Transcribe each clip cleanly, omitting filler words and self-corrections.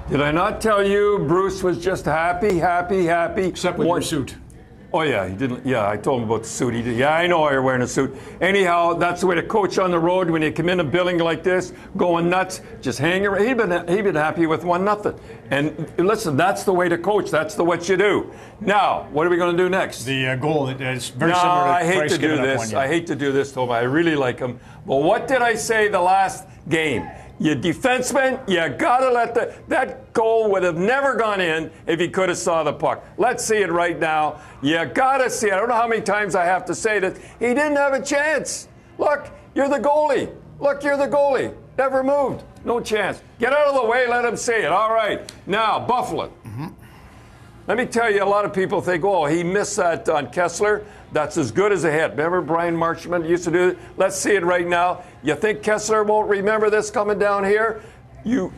Did I not tell you Bruce was just happy? Except with your suit. Oh, yeah, he didn't. Yeah, I told him about the suit. He did. Yeah, I know you're wearing a suit. Anyhow, that's the way to coach on the road when you come in a building like this, going nuts, just hang around. He'd been happy with 1-0. And listen, that's the way to coach. That's what you do. Now, what are we going to do next? The goal is very similar to I hate Price to do giving up this. 1 year. I hate to do this to him. I really like him. But what did I say the last game? You defenseman, you gotta let that goal would have never gone in if he could have saw the puck. Let's see it right now. You gotta see it. I don't know how many times I have to say this. He didn't have a chance. Look, you're the goalie. Look, you're the goalie. Never moved. No chance. Get out of the way, let him see it. All right. Now, Buffalo. Let me tell you, a lot of people think, oh, he missed that on Kessler. That's as good as a hit. Remember Brian Marchment used to do it? Let's see it right now. You think Kessler won't remember this coming down here? You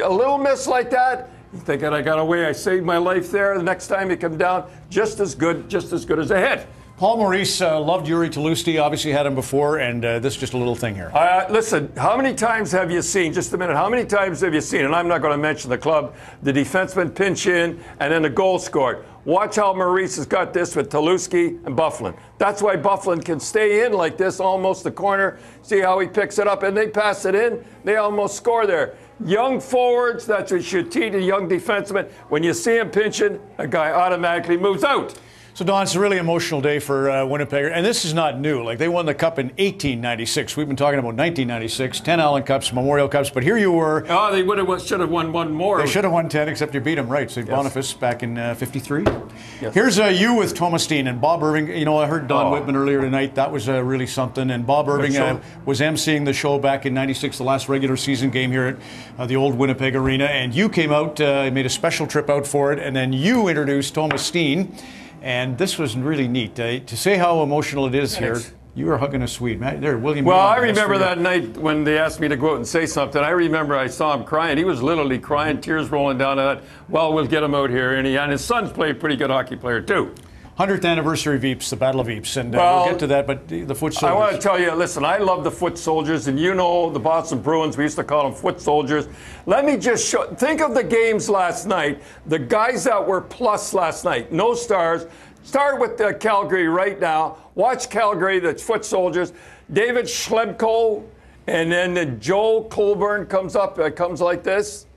a little miss like that, you thinking I got away, I saved my life there. The next time you come down, just as good as a hit. Paul Maurice loved Yuri Tlusty, obviously had him before, and this is just a little thing here. Listen, how many times have you seen, just a minute, how many times have you seen, and I'm not going to mention the club, the defenseman pinch in and then the goal scored. Watch how Maurice has got this with Tlusty and Bufflin. That's why Bufflin can stay in like this, almost the corner. See how he picks it up, and they pass it in. They almost score there. Young forwards, that's what you should teach a young defenseman. When you see him pinching, a guy automatically moves out. So, Don, it's a really emotional day for Winnipeg, and this is not new. Like, they won the Cup in 1896. We've been talking about 1996, 10 Allen Cups, Memorial Cups, but here you were. Oh, they should have won one more. They should have won 10, except you beat them, right? St. Boniface back in 53. Yes. Here's you with Thomas Steen and Bob Irving. You know, I heard Don Whitman earlier tonight. That was really something. And Bob Irving was emceeing the show back in 96, the last regular season game here at the old Winnipeg Arena. And you came out, made a special trip out for it, and then you introduced Thomas Steen. And this was really neat. To say how emotional it is here, you were hugging a Swede. Man, there, William. Well, I remember that night when they asked me to go out and say something. I remember I saw him crying. He was literally crying, tears rolling down. I thought, well, we'll get him out here. And his son's played pretty good hockey player, too. 100th anniversary of Ypres, the Battle of Ypres, and we'll get to that, but the foot soldiers. I want to tell you, listen, I love the foot soldiers, and you know the Boston Bruins, we used to call them foot soldiers. Let me just think of the games last night, the guys that were plus last night, no stars. Start with Calgary right now. Watch Calgary, the foot soldiers. David Schlemko, and then Joe Colburn comes up, comes like this.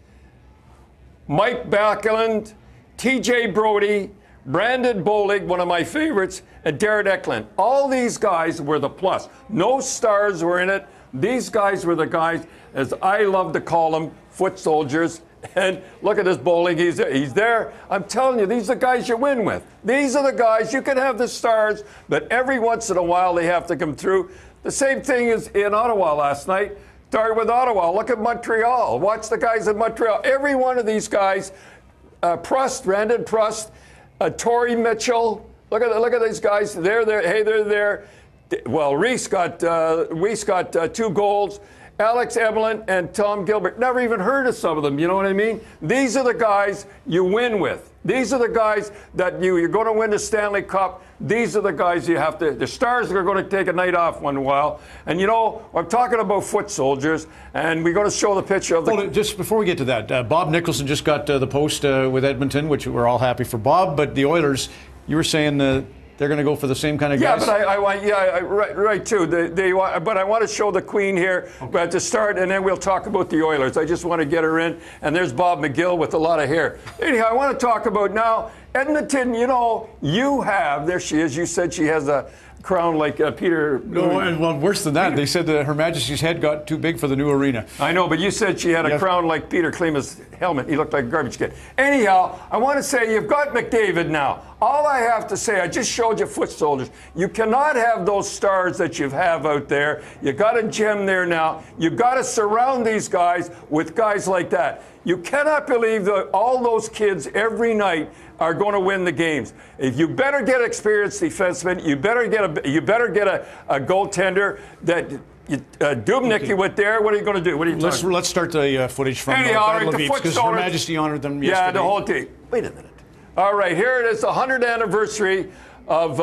Mike Backlund, T.J. Brody, Brandon Bolig, one of my favorites, and Darren Eklund. All these guys were the plus. No stars were in it. These guys were the guys, as I love to call them, foot soldiers. And look at this Bolig. He's there. I'm telling you, these are the guys you win with. These are the guys. You can have the stars, but every once in a while they have to come through. The same thing is in Ottawa last night. Started with Ottawa. Look at Montreal. Watch the guys in Montreal. Every one of these guys, Brandon Prust, Torrey Mitchell. Look at these guys. They're there. Hey, they're there. Well, Reese got 2 goals. Alex Evelyn and Tom Gilbert. Never even heard of some of them. You know what I mean? These are the guys you win with. These are the guys that you're going to win the Stanley Cup. These are the guys you have to. The stars are going to take a night off one while. And you know, I'm talking about foot soldiers, and we're going to show the picture of the. Well, just before we get to that, Bob Nicholson just got the post with Edmonton, which we're all happy for Bob. But the Oilers, you were saying they're going to go for the same kind of guys. Yeah, but right too. But I want to show the Queen here to start, and then we'll talk about the Oilers. I just want to get her in. And there's Bob McGill with a lot of hair. Anyhow, I want to talk about now Edmonton. You know, there she is. You said she has a crown like Peter. No, and well, worse than that, they said that Her Majesty's head got too big for the new arena. I know, but you said she had a crown like Peter Klima's helmet. He looked like a garbage can. Anyhow, I want to say you've got McDavid now. All I have to say, I just showed you foot soldiers. You cannot have those stars that you have out there. You got a gem there now. You got to surround these guys with guys like that. You cannot believe that all those kids every night are going to win the games. If you better get experienced defensemen, you better get a goaltender that Dubnyk you went there. What are you going to do? What are you Let's start the footage from Battle of Ypres, because Her Majesty honored them yesterday. Yeah, the whole team. Wait a minute. All right, here it is, the 100th anniversary of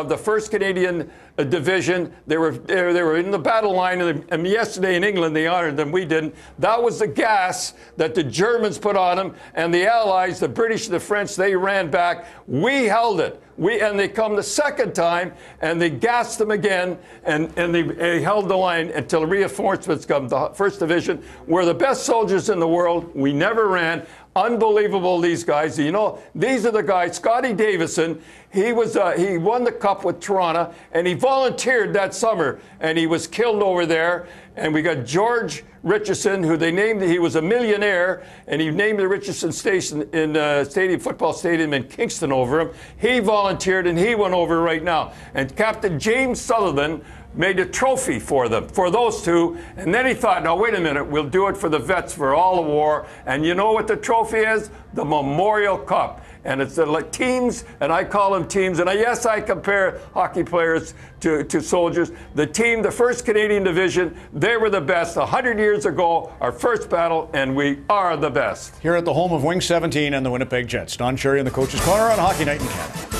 the 1st Canadian Division. They were in the battle line, and yesterday in England they honored them. We didn't. That was the gas that the Germans put on them, and the Allies, the British, the French, they ran back. We held it. And they come the second time, and they gassed them again, and they held the line until reinforcements come. The 1st Division were the best soldiers in the world. We never ran. Unbelievable, these guys. You know, these are the guys. Scotty Davison, he won the cup with Toronto, and he volunteered that summer, and he was killed over there. And we got George Richardson, who they named, he was a millionaire, and he named the Richardson Station in football stadium in Kingston over him. He volunteered, and he went over right now. And Captain James Sullivan made a trophy for them, for those two. And then he thought, now, wait a minute, we'll do it for the vets for all the war. And you know what the trophy is? The Memorial Cup. And it's the teams, and I call them teams. And yes, I compare hockey players to soldiers. The team, the 1st Canadian Division, they were the best 100 years ago, our first battle, and we are the best. Here at the home of Wing 17 and the Winnipeg Jets. Don Cherry and the Coach's Corner on Hockey Night in Canada.